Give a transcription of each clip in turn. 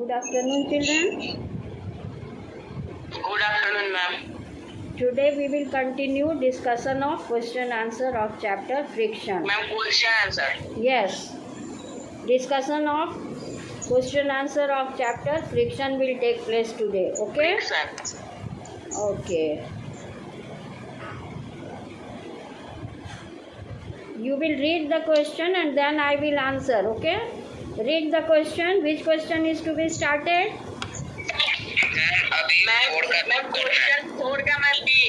Good afternoon, children. Good afternoon, ma'am. Today we will continue discussion of question answer of chapter friction. Ma'am, question answer. Yes, discussion of question answer of chapter friction will take place today. Okay? Friction. Okay. You will read the question and then I will answer. Okay? Read the question. Which question is to be started? Ma'am question 4 का ma'am B.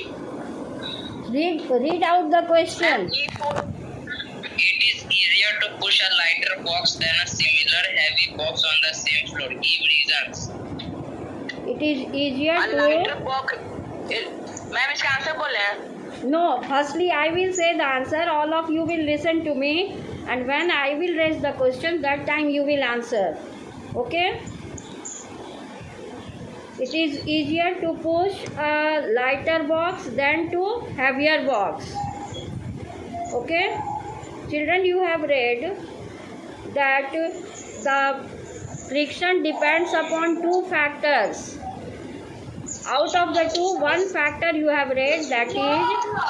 Read out the question. It is easier to push a lighter box than a similar heavy box on the same floor. Give reasons. It is easier A to. lighter box. Ma'am इसका answer बोले हैं. No, firstly I will say the answer. All of you will listen to me, and when I will raise the question, that time you will answer. Okay? It is easier to push a lighter box than to heavier box. Okay? Children, you have read that the friction depends upon two factors. Out of the two, one factor you have read, that is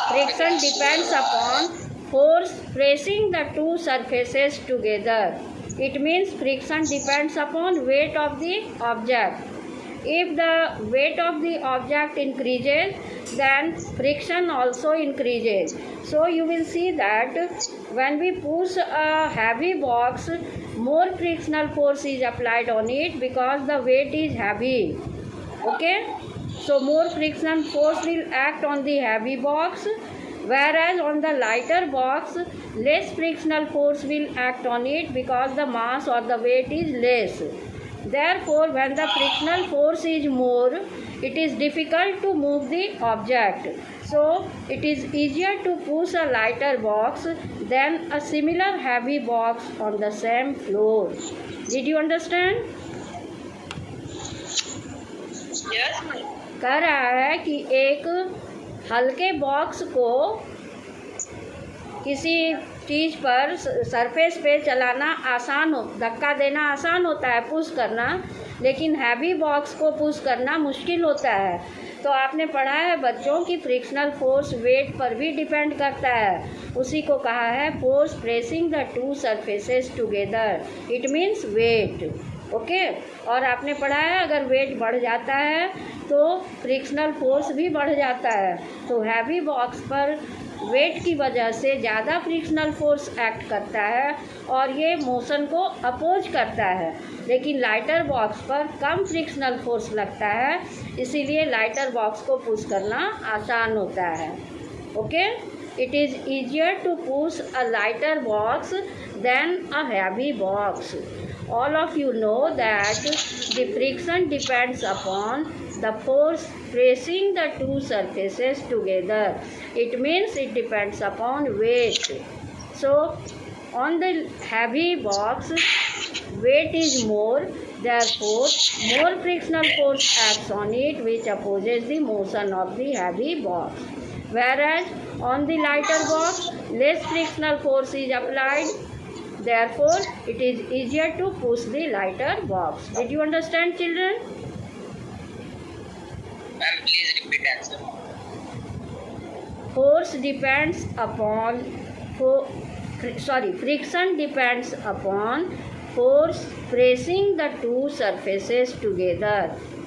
friction depends upon force pressing the two surfaces together. It means friction depends upon weight of the object. If the weight of the object increases, then friction also increases. So you will see that when we push a heavy box, more frictional force is applied on it because the weight is heavy. Okay? So more frictional force will act on the heavy box, whereas on the lighter box, less frictional force will act on it because the mass or the weight is less. Therefore, when the frictional force is more, it is difficult to move the object. So, it is easier to push a lighter box than a similar heavy box on the same floor. Did you understand? Yes, ma'am. कह रहा है कि एक हल्के box को किसी चीज़ पर surface पे चलाना आसान हो, धक्का देना आसान होता है, पुश करना, लेकिन हैवी बॉक्स को पुश करना मुश्किल होता है. तो आपने पढ़ा है बच्चों की फ्रिक्शनल फोर्स वेट पर भी डिपेंड करता है. उसी को कहा है force pressing the two surfaces together. It means weight. Okay? और आपने पढ़ा है अगर वेट बढ़ जाता है तो फ्रिक्शनल फोर्स भी बढ़ जाता है. तो हैवी बॉक्स पर वेट की वजह से ज़्यादा फ्रिक्शनल फोर्स एक्ट करता है और ये मोशन को अपोज करता है, लेकिन लाइटर बॉक्स पर कम फ्रिक्शनल फोर्स लगता है, इसीलिए लाइटर बॉक्स को पुश करना आसान होता है. Okay? It is easier to push a lighter box than a heavy box. All of you know that the friction depends upon the force pressing the two surfaces together. It means it depends upon weight. So, on the heavy box, weight is more, therefore, more frictional force acts on it, which opposes the motion of the heavy box. Whereas, on the lighter box, less frictional force is applied. Therefore, it is easier to push the lighter box. Did you understand, children? Ma'am, please repeat answer. Friction depends upon force pressing the two surfaces together.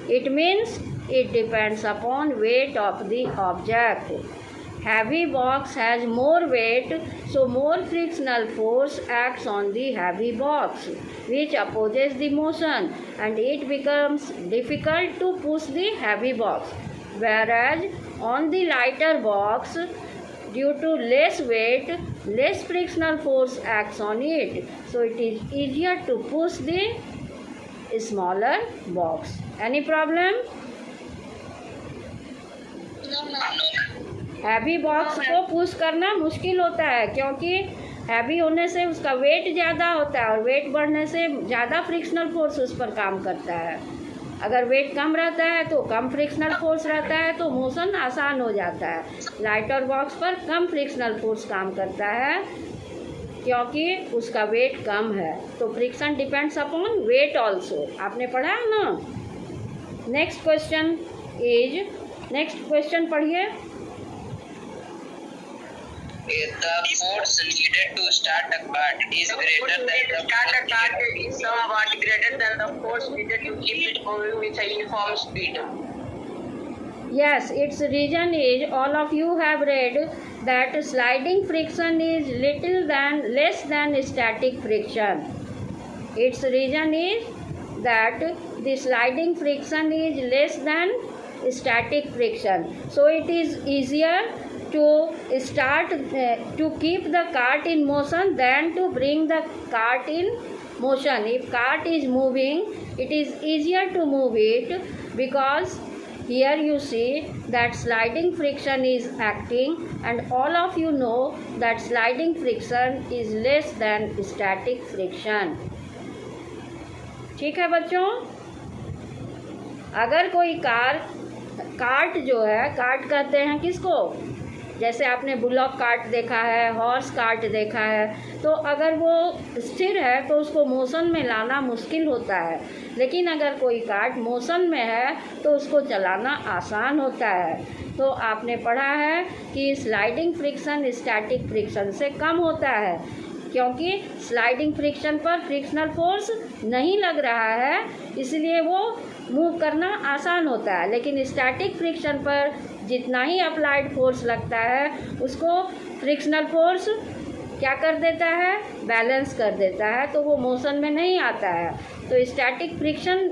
It means it depends upon weight of the object. Heavy box has more weight, so more frictional force acts on the heavy box, which opposes the motion, and it becomes difficult to push the heavy box. Whereas on the lighter box, due to less weight, less frictional force acts on it, so it is easier to push the smaller box. Any problem? No, ma'am. Heavy box को push करना मुश्किल होता है क्योंकि heavy होने से उसका wait ज़्यादा होता है और वेट बढ़ने से ज़्यादा फ्रिक्शनल फोर्स उस पर काम करता है. अगर वेट कम रहता है तो कम फ्रिक्शनल फोर्स रहता है तो मोशन आसान हो जाता है. लाइटर बॉक्स पर कम फ्रिक्शनल फोर्स काम करता है क्योंकि उसका वेट कम है। तो friction depends upon weight also, आपने पढ़ा है ना। नेक्स्ट क्वेश्चन पढ़िए। The force needed to start a cart is greater than the start a cart is somewhat greater than the force needed to keep it moving with a uniform speed. Yes, its reason is, all of you have read that sliding friction is less than static friction. Its reason is that the sliding friction is less than static friction. So it is easier to keep the cart in motion than to bring the cart in motion. If cart is moving, it is easier to move it, because here you see that sliding friction is acting, and all of you know that sliding friction is less than static friction. ठीक है बच्चों। अगर कोई cart जो है, cart कहते हैं किसको, जैसे आपने बुलॉक कार्ट देखा है, हॉर्स कार्ट देखा है, तो अगर वो स्थिर है तो उसको मोशन में लाना मुश्किल होता है, लेकिन अगर कोई कार्ट मोशन में है तो उसको चलाना आसान होता है। तो आपने पढ़ा है कि स्लाइडिंग फ्रिक्शन स्टैटिक फ्रिक्शन से कम होता है, क्योंकि स्लाइडिंग फ्रिक्शन पर फ्रिक्शनल फोर्स नहीं लग रहा है, इसलिए वो मूव करना आसान होता है। लेकिन स्टैटिक फ्रिक्शन पर जितना ही अप्लाइड फोर्स लगता है, उसको फ्रिक्शनल फोर्स क्या कर देता है, बैलेंस कर देता है, तो वो मोशन में नहीं आता है। तो स्टैटिक फ्रिक्शन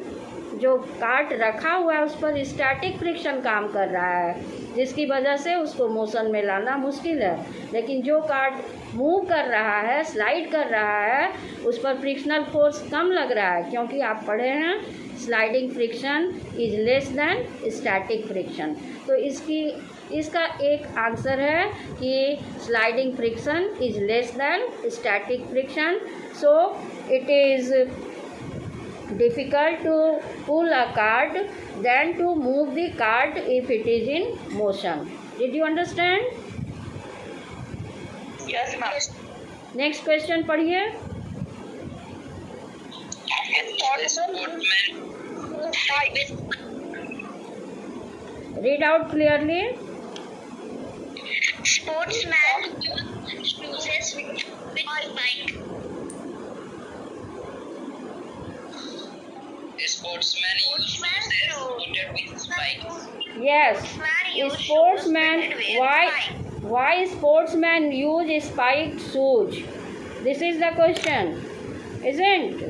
जो कार्ट रखा हुआ है उस पर स्टैटिक फ्रिक्शन काम कर रहा है, जिसकी वजह से उसको मोशन में लाना मुश्किल है। लेकिन जो कार्ट मूव कर रहा है, स्लाइड कर रहा है, उस पर फ्रिक्शनल फोर्स कम लग रहा है, क्योंकि आप पढ़े हैं sliding friction is less than static friction. तो इसका एक आंसर है कि sliding friction is less than static friction. So it is difficult to pull a cart than to move the cart if it is in motion. Did you understand? Yes, ma'am. Next question पढ़िए। Read out clearly. Sportsman uses with bike. Sportsman uses with spikes. Yes, sportsman. Why sportsman use spiked shoes? This is the question, isn't?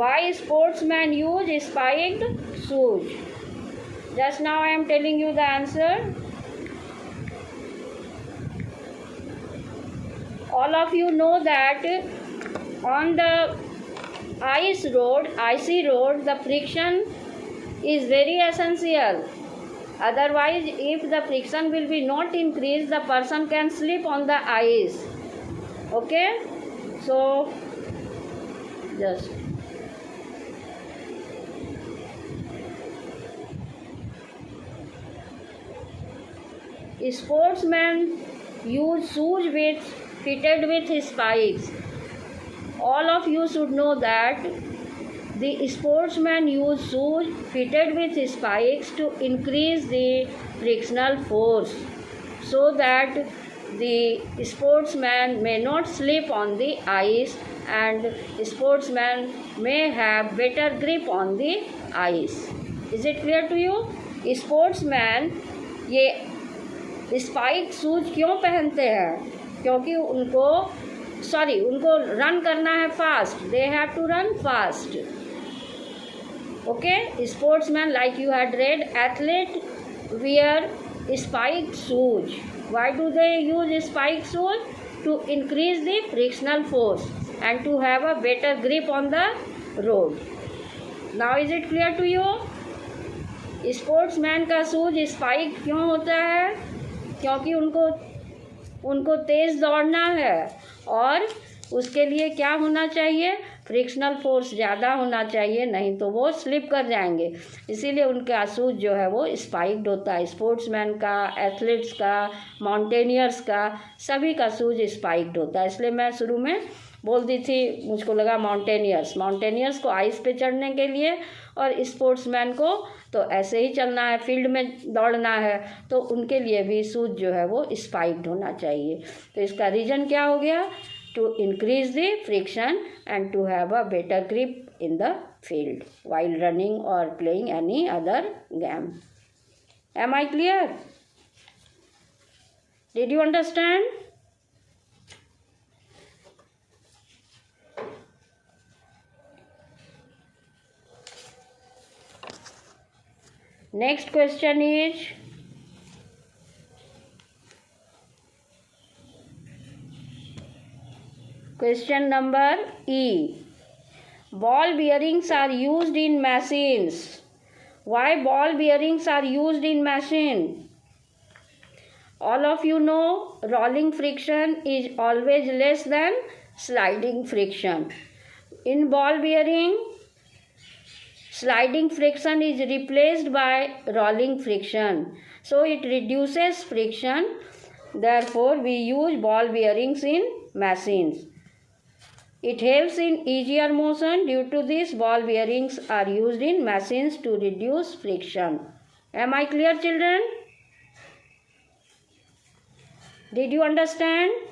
Why sportsman use spiked shoes? Just now I am telling you the answer. All of you know that on the icy road, the friction is very essential. Otherwise, if the friction will be not increased, the person can slip on the ice. Okay? So, just sportsmen use shoes fitted with spikes. All of you should know that the sportsman use shoes fitted with spikes to increase the frictional force, so that the sportsman may not slip on the ice and sportsman may have better grip on the ice. Is it clear to you? Sportsman ये spike shoes क्यों पहनते हैं? क्योंकि उनको run करना है fast, they have to run fast. Okay, sportsman like you had red, athlete wear spiked shoes. Why do they use spiked shoes? To increase the frictional force and to have a better grip on the road. Now is it clear to you? Sportsman का shoes spike क्यों होता है? क्योंकि उनको तेज़ दौड़ना है और उसके लिए क्या होना चाहिए? फ्रिक्शनल फोर्स ज़्यादा होना चाहिए, नहीं तो वो स्लिप कर जाएंगे। इसीलिए उनका शूज़ जो है वो स्पाइक्ड होता है। स्पोर्ट्समैन का, एथलीट्स का, माउंटेनियर्स का, सभी का शूज़ स्पाइक्ड होता है। इसलिए मैं शुरू में बोल दी थी, मुझको लगा माउंटेनियर्स को आइस पे चढ़ने के लिए, और स्पोर्ट्समैन को तो ऐसे ही चलना है, फील्ड में दौड़ना है, तो उनके लिए भी शूज़ जो है वो स्पाइक्ड होना चाहिए। तो इसका रीज़न क्या हो गया? To increase the friction and to have a better grip in the field while running or playing any other game. Am I clear? Did you understand? Next question is, question number E. Ball bearings are used in machines. Why ball bearings are used in machine? All of you know rolling friction is always less than sliding friction. In ball bearing, sliding friction is replaced by rolling friction. So it reduces friction. Therefore, we use ball bearings in machines. It helps in easier motion. Due to this, ball bearings are used in machines to reduce friction. Am I clear, children? Did you understand?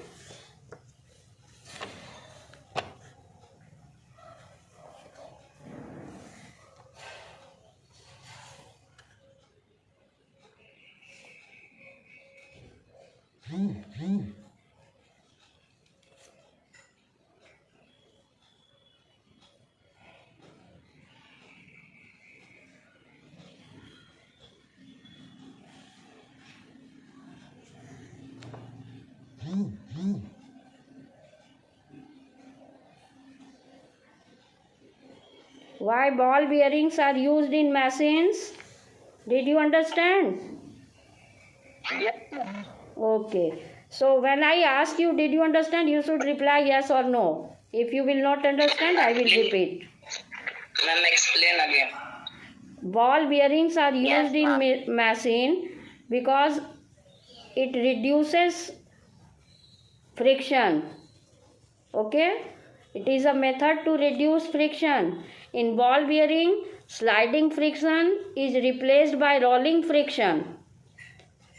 Why ball bearings are used in machines? Did you understand? Yes. Okay. So when I ask you, did you understand? You should reply yes or no. If you will not understand, I will repeat. Ma'am, explain again. Ball bearings are Yes, used in machine because it reduces friction. Okay? It is a method to reduce friction. In ball bearing, sliding friction is replaced by rolling friction.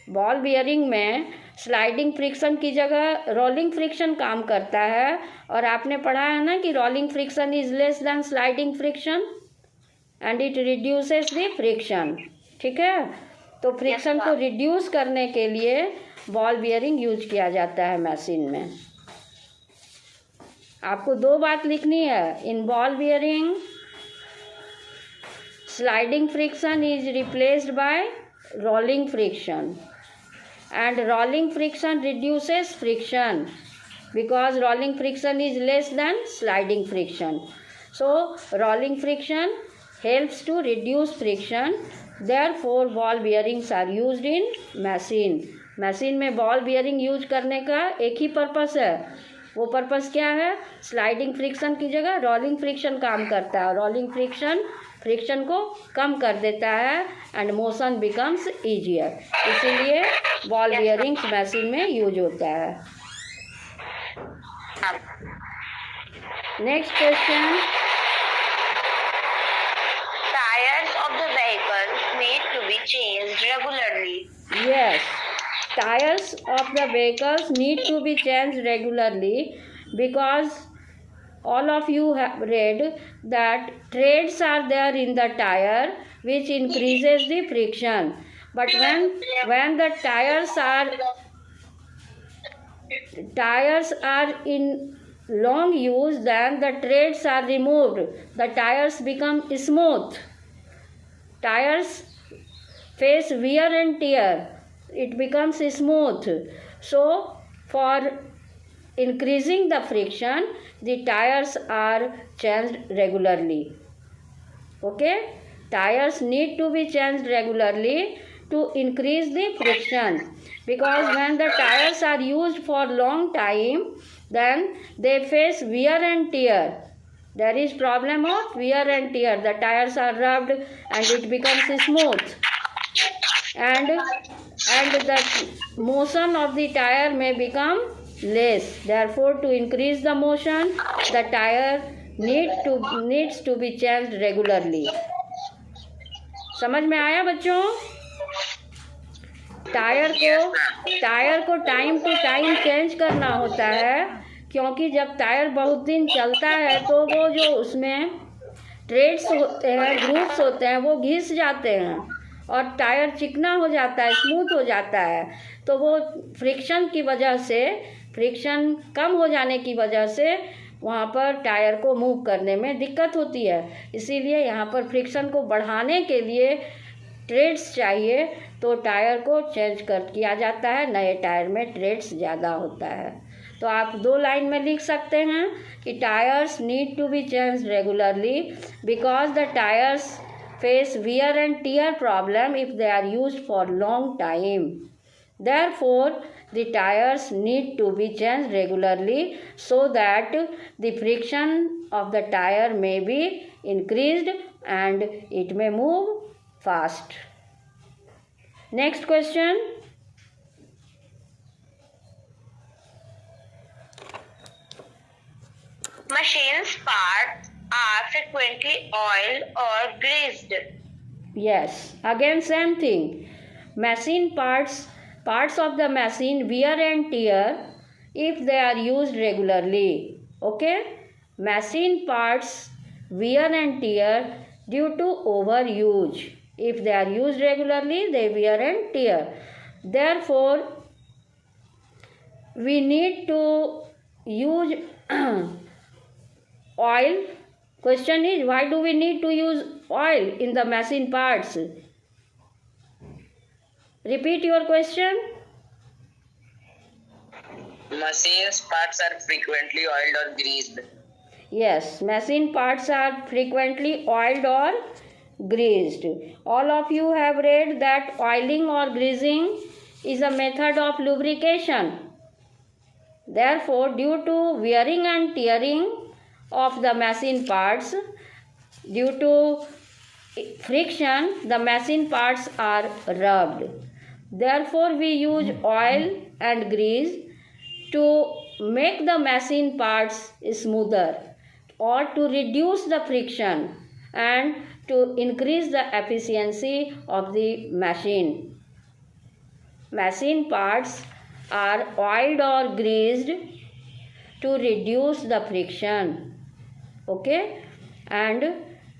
Ball bearing में sliding friction की जगह rolling friction काम करता है, और आपने पढ़ा है ना कि rolling friction is less than sliding friction and it reduces the friction. ठीक है, तो फ्रिक्शन को रिड्यूस करने के लिए बॉल बियरिंग यूज किया जाता है मशीन में. आपको दो बात लिखनी है. इन ball bearing sliding friction is replaced by rolling friction, and rolling friction reduces friction because rolling friction is less than sliding friction. So rolling friction helps to reduce friction. Therefore ball bearings are used in machine. Machine में ball bearing use करने का एक ही purpose है. वो purpose क्या है? Sliding friction की जगह रोलिंग फ्रिक्शन काम करता है. रोलिंग फ्रिक्शन को कम कर देता है एंड मोशन बिकम्स ईजियर. इसीलिए बॉल बियरिंग्स मशीन में यूज होता है. Next question. Tires of the vehicle need to be changed regularly. Yes, tires of the vehicles need to be changed regularly because all of you have read that treads are there in the tire which increases the friction. But when the tires are in long use, then the treads are removed. The tires become smooth. Tires face wear and tear. It becomes smooth. So for increasing the friction, the tires are changed regularly. Okay, tires need to be changed regularly to increase the friction, because when the tires are used for long time, then they face wear and tear. There is problem of wear and tear. The tires are rubbed and it becomes smooth. And the motion of the tire may become less. Therefore, to increase the motion, the tire needs to be changed regularly. समझ में आया बच्चों? Tyre को time to time change करना होता है, क्योंकि जब टायर बहुत दिन चलता है तो वो जो उसमें ट्रेड्स होते हैं, ग्रूव्स होते हैं, वो घिस जाते हैं और टायर चिकना हो जाता है, स्मूथ हो जाता है। तो वो फ्रिक्शन की वजह से, फ्रिक्शन कम हो जाने की वजह से वहाँ पर टायर को मूव करने में दिक्कत होती है। इसीलिए यहाँ पर फ्रिक्शन को बढ़ाने के लिए ट्रेड्स चाहिए, तो टायर को चेंज किया जाता है। नए टायर में ट्रेड्स ज़्यादा होता है। तो आप 2 लाइन में लिख सकते हैं कि tyres need to be change regularly because the tyres face wear and tear problem if they are used for long time. Therefore, the tires need to be changed regularly so that the friction of the tire may be increased and it may move fast. Next question. Machines' parts are frequently oiled or greased. Yes, again same thing. Machine parts of the machine wear and tear if they are used regularly. Okay? Machine parts wear and tear due to overuse. If they are used regularly, they wear and tear. Therefore, we need to use oil. Question is, why do we need to use oil in the machine parts? Repeat your question. Machines parts are frequently oiled or greased. Yes, machine parts are frequently oiled or greased. All of you have read that oiling or greasing is a method of lubrication. Therefore, due to wearing and tearing of the machine parts, due to friction, the machine parts are rubbed. Therefore, we use oil and grease to make the machine parts smoother or to reduce the friction and to increase the efficiency of the machine. Machine parts are oiled or greased to reduce the friction. Okay? And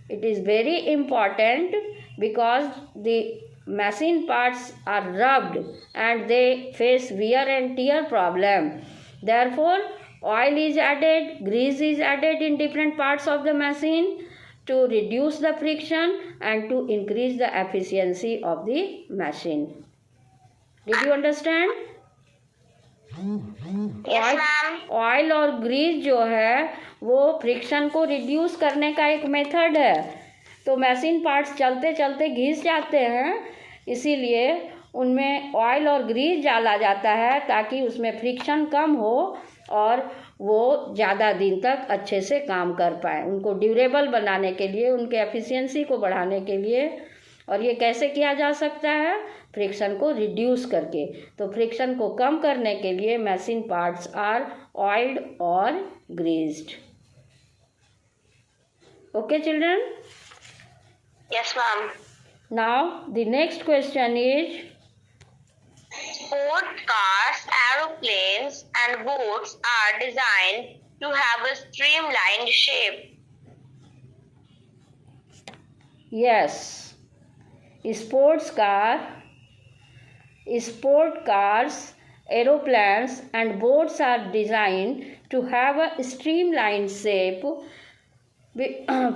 it is very important because the machine parts are rubbed and they face wear and tear problem. Therefore, oil is added, grease is added in different parts of the machine to reduce the friction and to increase the efficiency of the machine. Did you understand? Yes, ma'am. Oil और Greece जो है वो friction को reduce करने का एक method है। तो मशीन पार्ट्स चलते चलते घिस जाते हैं, इसीलिए उनमें ऑयल और ग्रीस डाला जाता है ताकि उसमें फ्रिक्शन कम हो और वो ज़्यादा दिन तक अच्छे से काम कर पाए, उनको ड्यूरेबल बनाने के लिए, उनके एफिशिएंसी को बढ़ाने के लिए। और ये कैसे किया जा सकता है? फ्रिक्शन को रिड्यूस करके। तो फ्रिक्शन को कम करने के लिए मशीन पार्ट्स आर ऑयल्ड और greased. Okay children? Yes, ma'am. Now the next question is, Sport cars, aeroplanes, and boats are designed to have a streamlined shape. yes, sports cars, aeroplanes and boats are designed to have a streamlined shape.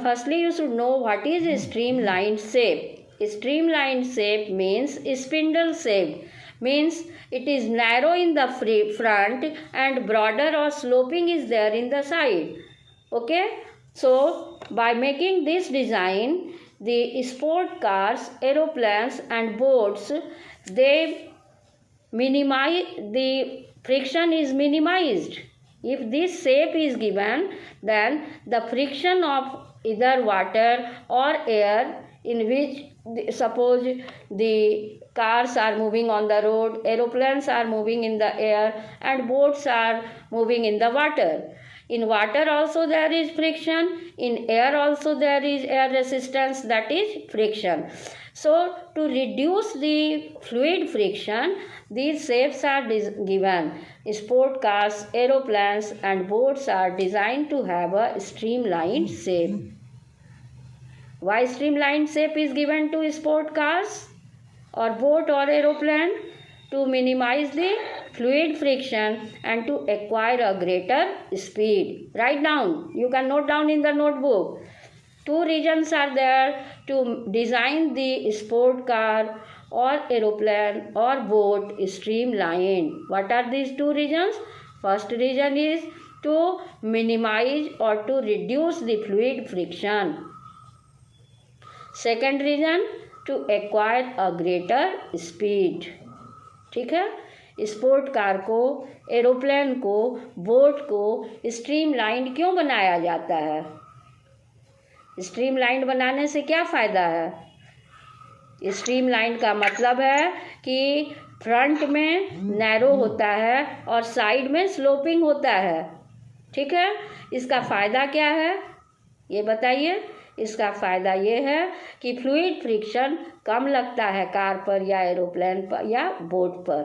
Firstly, you should know what is a streamlined shape. A streamlined shape means spindle shape, means it is narrow in the front and broader or sloping is there in the side. Okay, so by making this design, the sport cars, aeroplanes and boats, they minimize, the friction is minimized. If this shape is given, then the friction of either water or air, in which suppose the cars are moving on the road, aeroplanes are moving in the air, and boats are moving in the water. In water also there is friction, in air also there is air resistance, that is friction. So to reduce the fluid friction, these shapes are given. Sport cars, aeroplanes and boats are designed to have a streamlined shape. Why streamlined shape is given to sport cars or boat or aeroplane? To minimize the fluid friction and to acquire a greater speed. Write down. You can note down in the notebook. 2 reasons are there to design the sport car or aeroplane or boat streamlined. What are these 2 reasons? First reason is to minimize or to reduce the fluid friction. Second reason, to acquire a greater speed. ठीक है, sport car को, aeroplane को, boat को streamline क्यों बनाया जाता है? Streamline बनाने से क्या फ़ायदा है? स्ट्रीमलाइन का मतलब है कि फ्रंट में नैरो होता है और साइड में स्लोपिंग होता है। ठीक है, इसका फ़ायदा क्या है ये बताइए। इसका फ़ायदा ये है कि फ्लूइड फ्रिक्शन कम लगता है कार पर या एरोप्लेन पर या बोट पर।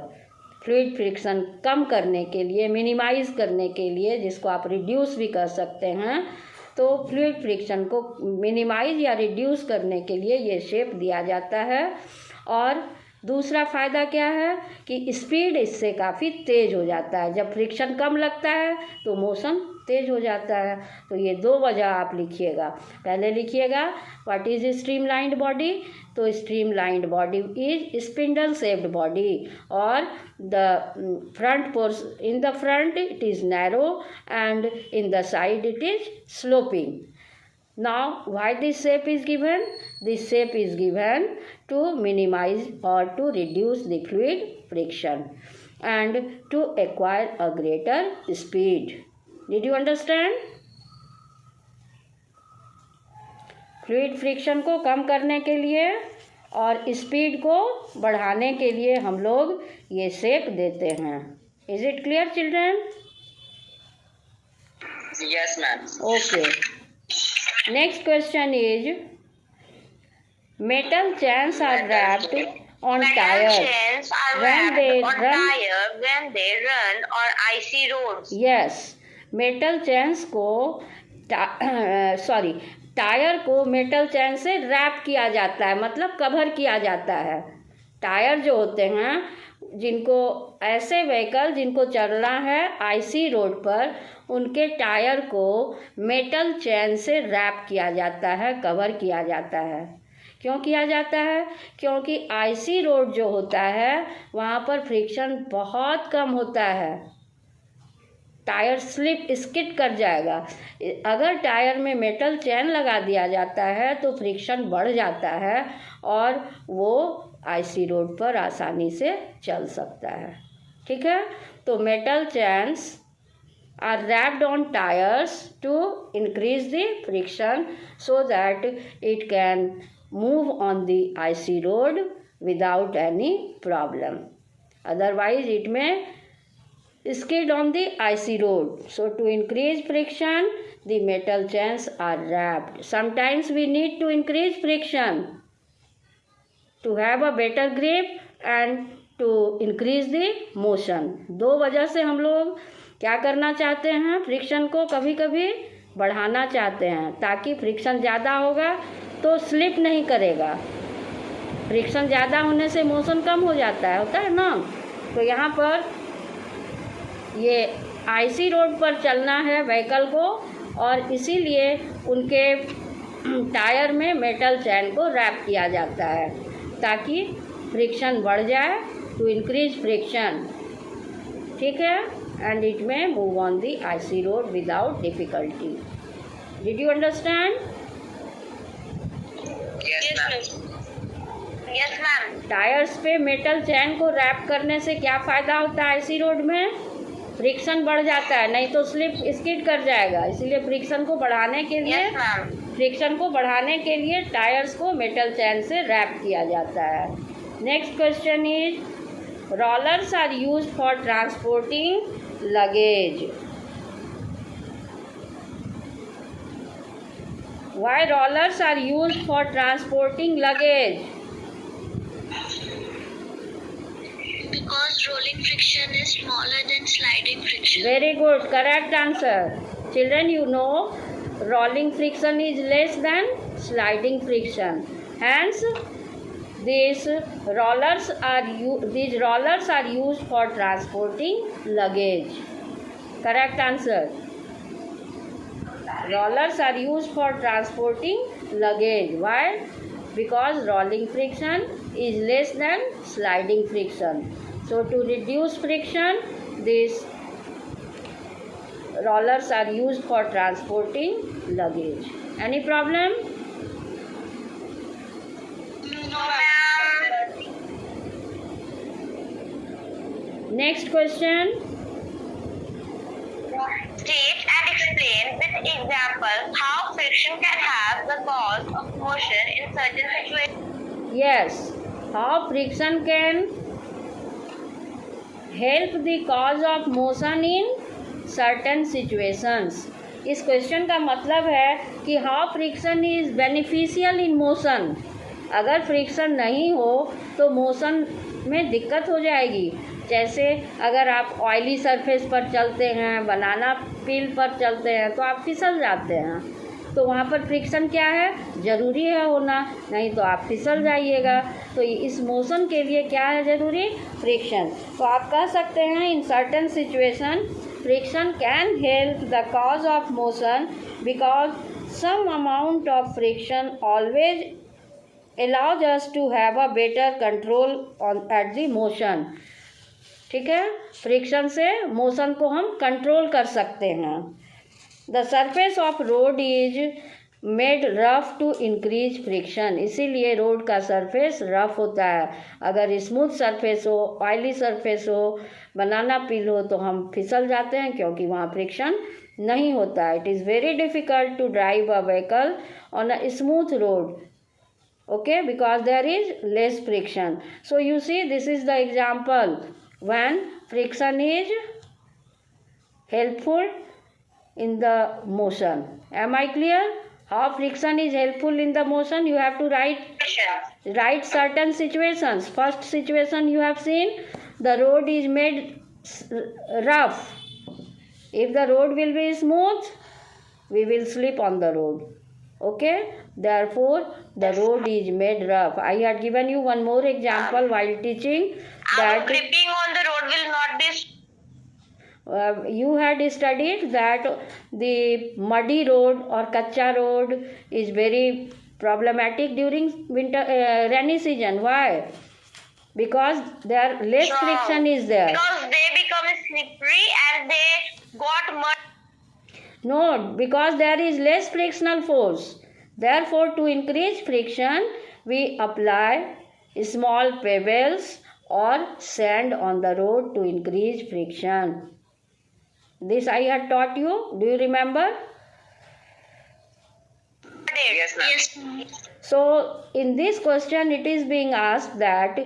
फ्लूइड फ्रिक्शन कम करने के लिए, मिनिमाइज़ करने के लिए, जिसको आप रिड्यूस भी कर सकते हैं, तो फ्लूइड फ्रिक्शन को मिनिमाइज या रिड्यूस करने के लिए ये शेप दिया जाता है। और दूसरा फ़ायदा क्या है कि स्पीड इससे काफ़ी तेज़ हो जाता है। जब फ्रिक्शन कम लगता है तो मोशन तेज़ हो जाता है। तो ये 2 वजह आप लिखिएगा। पहले लिखिएगा व्हाट इज़ स्ट्रीमलाइंड बॉडी। तो streamlined body is spindle shaped body और the front portion, in the front it is narrow and in the side it is sloping. Now, why this shape is given? This shape is given to minimize or to reduce the fluid friction and to acquire a greater speed. Did you understand? Fluid friction को कम करने के लिए और speed को बढ़ाने के लिए हम लोग ये शेप देते हैं. Is it clear, children? Yes, ma'am. Okay. Next question is, metal chains are wrapped on Metal tires chains are when they wrapped on run. tire when they run on icy roads. Yes, metal chains को tyre को metal chain से wrap किया जाता है, मतलब cover किया जाता है. टायर जो होते हैं, जिनको ऐसे व्हीकल जिनको चलना है आईसी रोड पर, उनके टायर को मेटल चैन से रैप किया जाता है, कवर किया जाता है. क्यों किया जाता है? क्योंकि आईसी रोड जो होता है वहाँ पर फ्रिक्शन बहुत कम होता है. टायर स्लिप स्किड कर जाएगा. अगर टायर में मेटल चैन लगा दिया जाता है तो फ्रिक्शन बढ़ जाता है और वो आईसी रोड पर आसानी से चल सकता है. ठीक है, तो metal chains are wrapped on tyres to increase the friction so that it can move on the icy road without any problem. Otherwise it may skid on the icy road. So to increase friction, the metal chains are wrapped. Sometimes we need to increase friction to have a better grip and to increase the motion. 2 वजह से हम लोग क्या करना चाहते हैं, friction को कभी कभी बढ़ाना चाहते हैं, ताकि फ्रिक्शन ज़्यादा होगा तो स्लिप नहीं करेगा. फ्रिक्शन ज़्यादा होने से मोशन कम हो जाता है, होता है ना. तो यहाँ पर ये आईसी रोड पर चलना है व्हीकल को, और इसीलिए उनके टायर में मेटल चैन को रैप किया जाता है ताकि फ्रिक्शन बढ़ जाए, टू इंक्रीज फ्रिक्शन. ठीक है, एंड इट में move on the icy road without difficulty. Did you understand? Yes, ma'am. Tyres पे मेटल चैन को रैप करने से क्या फ़ायदा होता है आईसी रोड में? फ्रिक्शन बढ़ जाता है, नहीं तो स्लिप स्किड कर जाएगा। इसीलिए फ्रिक्शन को बढ़ाने के लिए Yes, ma'am. टायर्स को मेटल चैन से रैप किया जाता है। Next question is rollers are used for transporting luggage. Why rollers are used for transporting luggage? Because rolling friction is smaller than sliding friction. Very good, correct answer. Children, you know rolling friction is less than sliding friction. Hence, these rollers are used for transporting luggage. Correct answer. Rollers are used for transporting luggage. Why? Because rolling friction is less than sliding friction. So to reduce friction, these rollers are used for transporting luggage. Any problem? No, ma'am. Next question. State and explain with examples how friction can have the cause of motion in certain situations. Yes, how friction can help the cause of motion in certain situations. इस question का मतलब है कि how friction is beneficial in motion. अगर friction नहीं हो तो motion में दिक्कत हो जाएगी। जैसे अगर आप ऑयली सरफेस पर चलते हैं, बनाना पील पर चलते हैं तो आप फिसल जाते हैं, तो वहाँ पर फ्रिक्शन क्या है, ज़रूरी है होना, नहीं तो आप फिसल जाइएगा। तो इस मोशन के लिए क्या है ज़रूरी, फ्रिक्शन। तो आप कह सकते हैं in certain situation friction can help the cause of motion because some amount of friction always allows us to have a better control at the motion। ठीक है, फ्रिक्शन से मोशन को हम कंट्रोल कर सकते हैं। The surface of road is made rough to increase friction, इसीलिए road का सरफेस रफ होता है। अगर स्मूथ सरफेस हो, ऑयली सरफेस हो, बनाना पील हो तो हम फिसल जाते हैं क्योंकि वहाँ फ्रिक्शन नहीं होता है। It is very difficult to drive a vehicle on a smooth road, okay, because there is less friction. So you see, this is the example when friction is helpful in the motion. Am I clear how friction is helpful in the motion? You have to write certain situations. First situation you have seen, the road is made rough. If the road will be smooth, we will slip on the road. Okay, therefore the road is made rough. I had given you one more example while teaching that Gripping on the road will not be. You had studied that the muddy road or kacha road is very problematic during rainy season. Why? Because there less friction is there. Because they become slippery and they got mud. No, because there is less frictional force. Therefore, to increase friction, we apply small pebbles or sand on the road to increase friction. This I had taught you. Do you remember? Yes, ma'am. Yes, ma'am. So, in this question, it is being asked that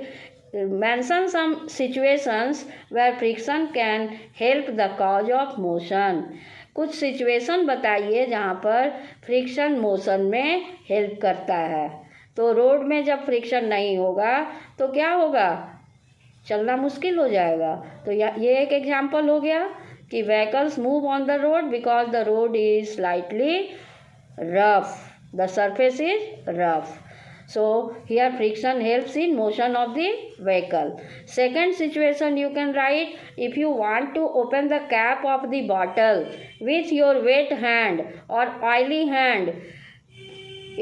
mention some situations where friction can help the cause of motion. कुछ situation बताइए जहाँ पर friction motion में help करता है। तो road में जब फ्रिक्शन नहीं होगा तो क्या होगा, चलना मुश्किल हो जाएगा। तो ये एक एग्जांपल हो गया कि vehicles move on the road because the road is slightly rough, the surface is rough. So here friction helps in motion of the vehicle. Second situation you can write, if you want to open the cap of the bottle with your wet hand or oily hand,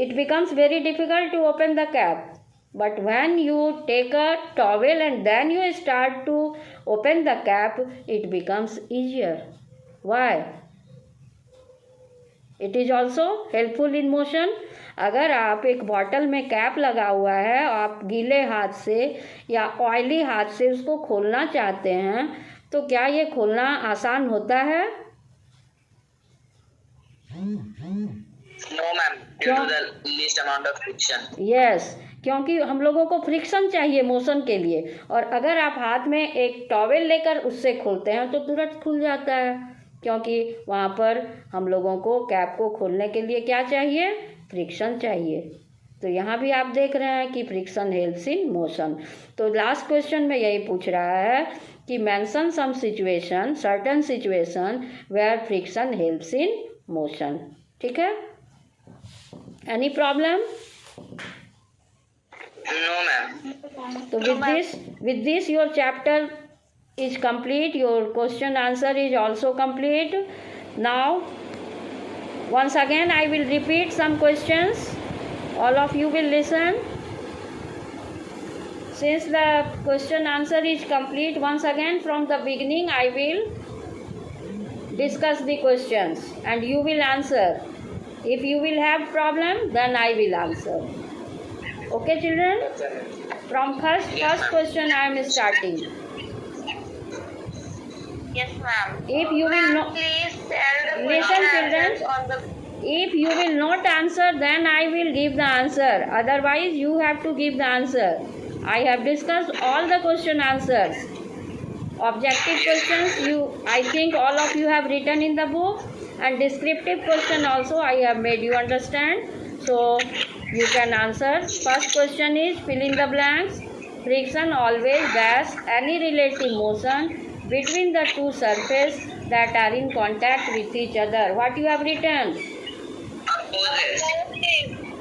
it becomes very difficult to open the cap. But when you take a towel and then you start to open the cap, it becomes easier. Why? It is also helpful in motion. अगर आप एक bottle में cap लगा हुआ है, आप गीले हाथ से या ऑयली हाथ से उसको खोलना चाहते हैं तो क्या ये खोलना आसान होता है? No, ma'am. Due to the least amount of friction. Yes, क्योंकि हम लोगों को फ्रिक्शन चाहिए मोशन के लिए, और अगर आप हाथ में एक टॉवेल लेकर उससे खोलते हैं तो तुरंत खुल जाता है, क्योंकि वहाँ पर हम लोगों को कैप को खोलने के लिए क्या चाहिए? फ्रिक्शन चाहिए। तो यहाँ भी आप देख रहे हैं कि फ्रिक्शन हेल्प्स इन मोशन। तो लास्ट क्वेश्चन में यही पूछ रहा है कि mention some situation, certain situation where friction helps in motion. ठीक है? Any problem? No, ma'am. So with this your chapter is complete. Your question answer is also complete. Now, once again I will repeat some questions. All of you will listen. Since the question answer is complete, once again from the beginning I will discuss the questions and you will answer. If you will have problem, then I will answer. Okay, children? From first question I am starting. Yes, ma'am. If you will not Please tell the listen, question children. answers on the. If you will not answer, then I will give the answer. Otherwise, you have to give the answer. I have discussed all the question answers. Objective questions, I think all of you have written in the book, and descriptive question also I have made you understand. So you can answer. First question is fill in the blanks. Friction always dash any relative motion between the two surfaces that are in contact with each other. What you have written? Opposes.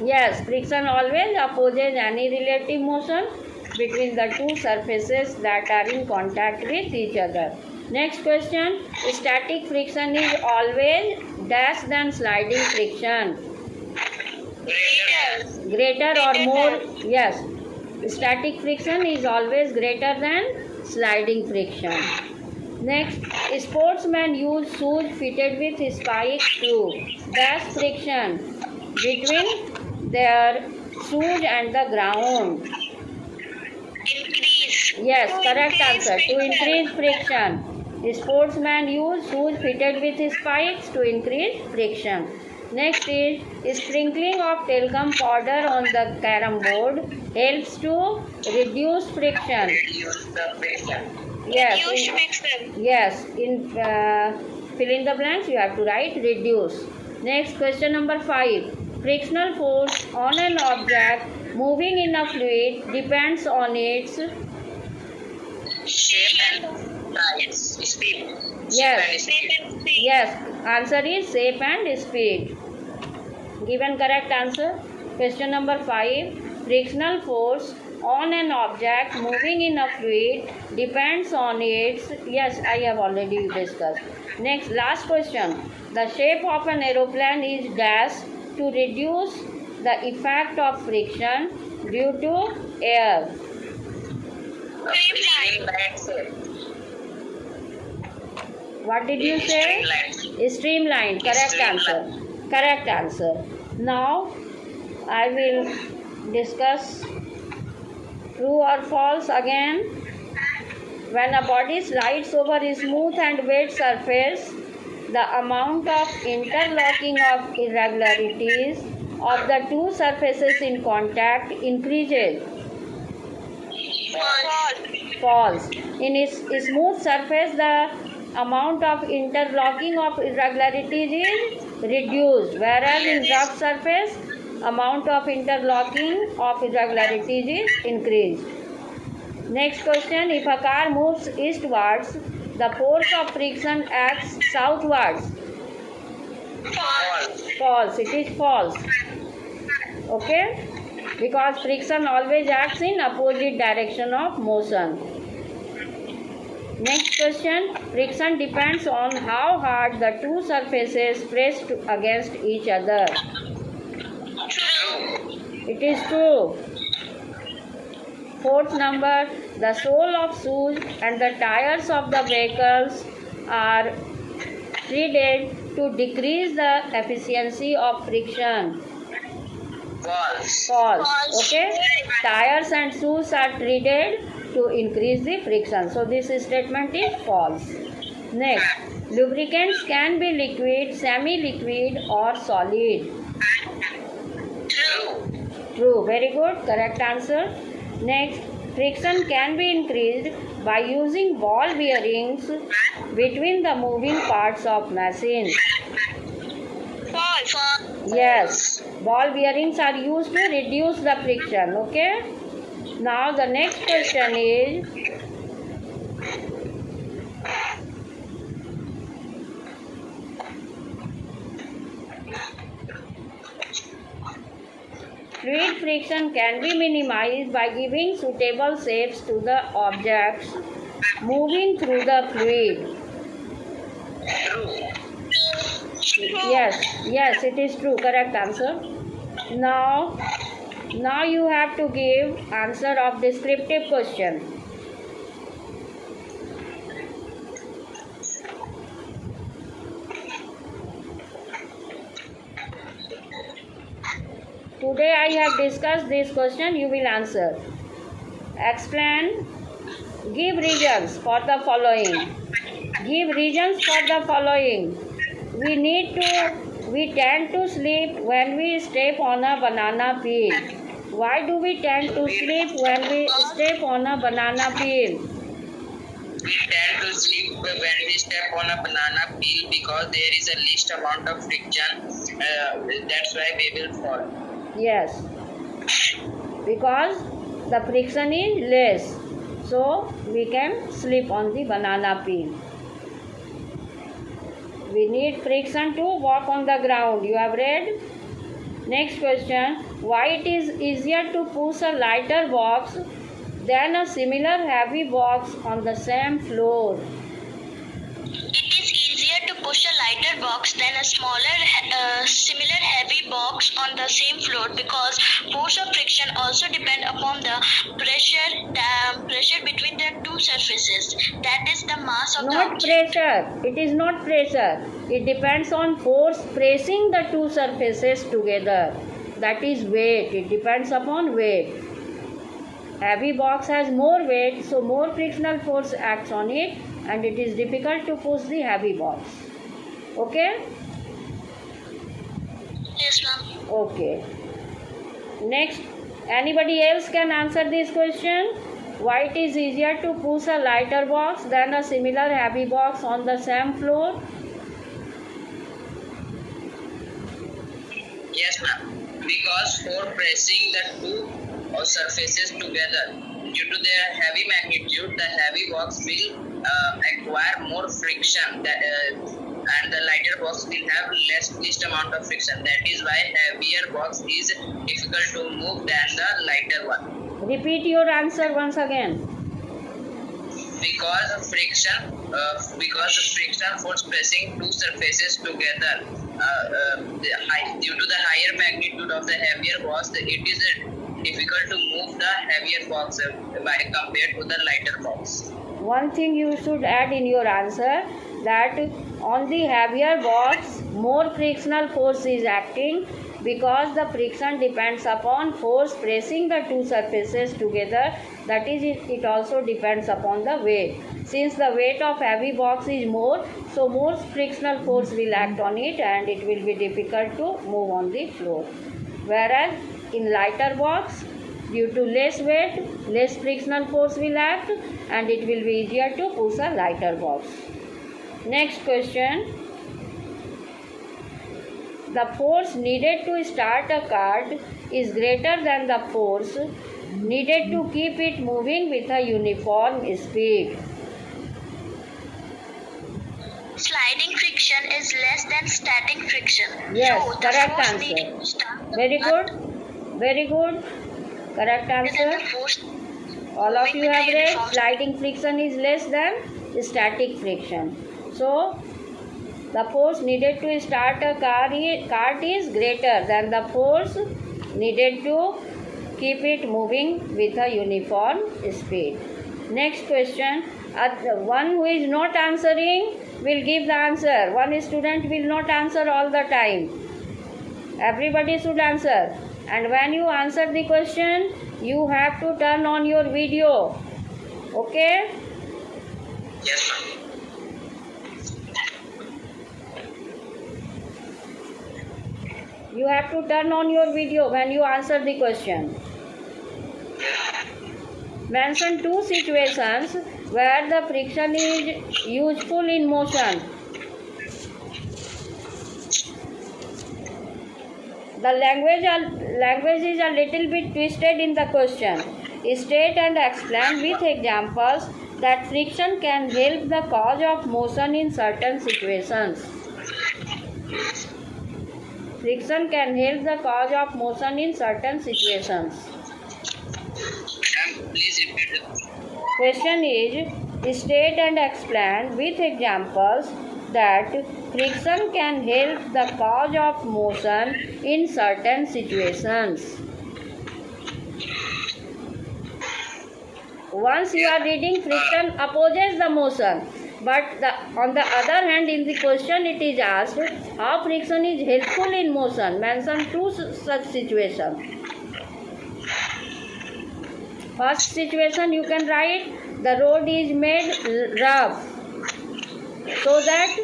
Yes, friction always opposes any relative motion between the two surfaces that are in contact with each other. Next question, static friction is always dash than sliding friction. Greater or more, yes. Static friction is always greater than sliding friction. Next, sportsmen use shoes fitted with spikes to dash friction between their shoes and the ground. Increase. Yes, To correct increase answer. To friction. increase friction. Sportsmen use shoes fitted with spikes to increase friction. Next is sprinkling of talcum powder on the carom board helps to reduce friction. Reduce the friction. Yes. Reduce friction. Yes. In fill in the blanks you have to write reduce. Next question number 5. Frictional force on an object moving in a fluid depends on its Shape and size. Speed. Yes. Shape and speed. Yes, answer is shape and speed. Given correct answer. Question number 5. Frictional force on an object moving in a fluid depends on its. Yes, I have already discussed. Next, last question. The shape of an aeroplane is dash to reduce the effect of friction due to air. Streamlined. What did you say? Streamlined. Streamlined. Correct answer. Correct answer. Now I will discuss true or false again. When a body slides over a smooth and wet surface, the amount of interlocking of irregularities of the two surfaces in contact increases. False. In a smooth surface, the amount of interlocking of irregularities is reduced, whereas in rough surface, amount of interlocking of irregularities is increased. Next question, if a car moves eastwards, the force of friction acts southwards. False. It is false. Okay? Because friction always acts in opposite direction of motion. Next question, friction depends on how hard the two surfaces press against each other. It is true. Fourth number, the sole of shoes and the tires of the vehicles are treated to decrease the efficiency of friction. False. False. Okay. Tires and shoes are treated to increase the friction. So this statement is false. Next, lubricants can be liquid, semi-liquid or solid. True. True. Very good. Correct answer. Next, friction can be increased by using ball bearings between the moving parts of machine. False. Yes, ball bearings are used to reduce the friction. Okay. Now the next question is, fluid friction can be minimized by giving suitable shapes to the objects moving through the fluid. True. Yes, it is true. Correct answer. Now you have to give answer of descriptive question. Today I have discussed this question. You will answer. Explain. Give reasons for the following. Give reasons for the following. We tend to sleep when we step on a banana peel. Why do we tend to sleep when we step on a banana peel? We tend to sleep when we step on a banana peel because there is a least amount of friction. That's why we will fall. Yes, because the friction is less, so we can sleep on the banana peel. We need friction to walk on the ground. You have read? Next question. Why it is easier to push a lighter box than a similar heavy box on the same floor? It is easier to push a lighter box than a similar heavy box on the same floor because force of friction also depend upon the pressure between the two surfaces. That is the mass of the Not object. pressure. It is not pressure. It depends on force pressing the two surfaces together. That is weight. It depends upon weight. Heavy box has more weight, so more frictional force acts on it and it is difficult to push the heavy box. Okay? Yes, ma'am. Okay. Next, anybody else can answer this question? Why it is easier to push a lighter box than a similar heavy box on the same floor? Yes, ma'am. Because for pressing the two surfaces together, due to their heavy magnitude, the heavy box will acquire more friction, and the lighter box will have least amount of friction. That is why heavier box is difficult to move than the lighter one. Repeat your answer once again. Because of friction force pressing two surfaces together, due to the higher magnitude of the heavier box, it is difficult to move the heavier box by compared to the lighter box. One thing you should add in your answer, that on the heavier box more frictional force is acting because the friction depends upon force pressing the two surfaces together. That is, it also depends upon the weight. Since the weight of heavy box is more, so more frictional force will act on it and it will be difficult to move on the floor. Whereas in lighter box, due to less weight, less frictional force will act and it will be easier to push a lighter box. Next question. The force needed to start a cart is greater than the force needed to keep it moving with a uniform speed. Sliding friction is less than static friction. Yes, So the correct force answer. needed to start the Very cart good. Very good. Correct is than answer. the force All of moving you with have the read uniform sliding friction is less than static friction. So, the force needed to start a cart is greater than the force needed to keep it moving with a uniform speed. Next question. One who is not answering will give the answer. One student will not answer all the time. Everybody should answer. And when you answer the question, you have to turn on your video Okay? Yes, ma'am. You have to turn on your video when you answer the question. Mention two situations where the friction is useful in motion. The language is a little bit twisted in the question. State and explain with examples that friction can help the cause of motion in certain situations. Friction can help the cause of motion in certain situations. Ma'am, please repeat the Question is, state and explain with examples that friction can help the cause of motion in certain situations. Once you are reading, friction opposes the motion, but on the other hand, in the question it is asked how friction is helpful in motion. Mention two such situations. First situation you can write, the road is made rough so that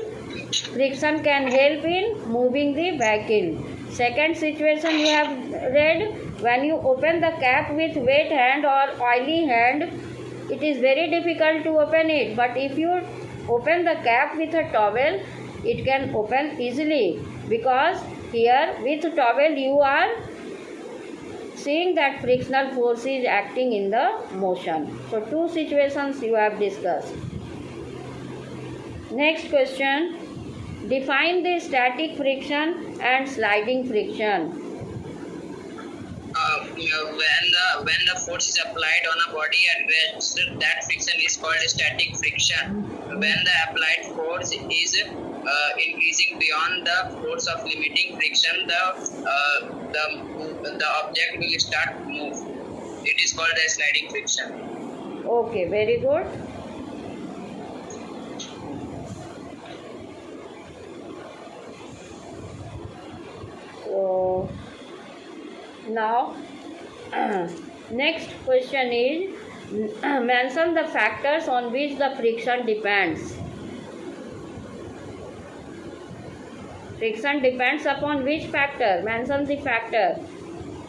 friction can help in moving the vehicle. Second situation you have read, when you open the cap with wet hand or oily hand, it is very difficult to open it, but if you open the cap with a towel, it can open easily, because here with towel you are seeing that frictional force is acting in the motion. So two situations you have discussed. Next question, define the static friction and sliding friction. when the force is applied on a body at rest, that friction is called static friction. When the applied force is increasing beyond the force of limiting friction, the object will start to move. It is called a sliding friction. Okay, very good. So now next question is mention the factors on which the friction depends. Friction depends upon which factor? Mention the factor.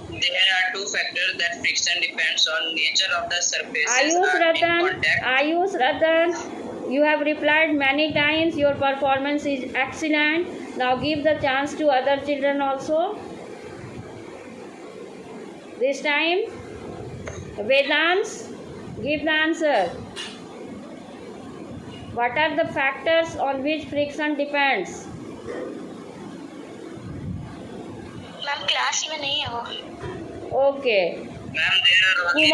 There are two factors that friction depends on: nature of the surfaces Ayush Ratan, you have replied many times. Your performance is excellent. Now give the chance to other children also. This time, Vedans, give the answer. What are the factors on which friction depends? Ma'am class में नहीं है वो. Okay. Ma'am, there are only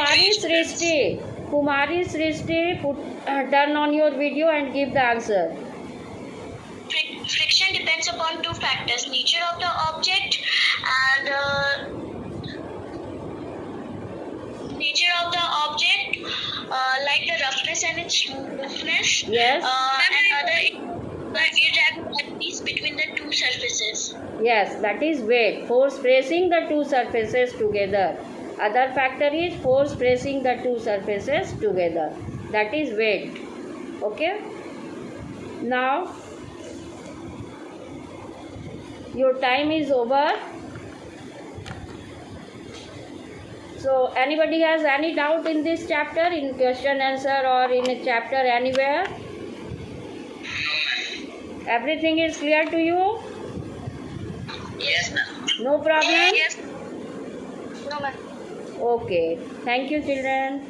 Kumari Srishti, turn on your video and give the answer. Friction depends upon two factors: nature of the object and like the roughness and its smoothness. Yes. And other irregularities between the two surfaces. Yes, that is weight. Force pressing the two surfaces together. Other factor is force pressing the two surfaces together. That is weight. Okay. Now, your time is over. So, anybody has any doubt in this chapter, in question answer or in a chapter anywhere? Everything is clear to you? Yes, ma'am. No problem? Yes. No, ma'am. Okay. Thank you, children.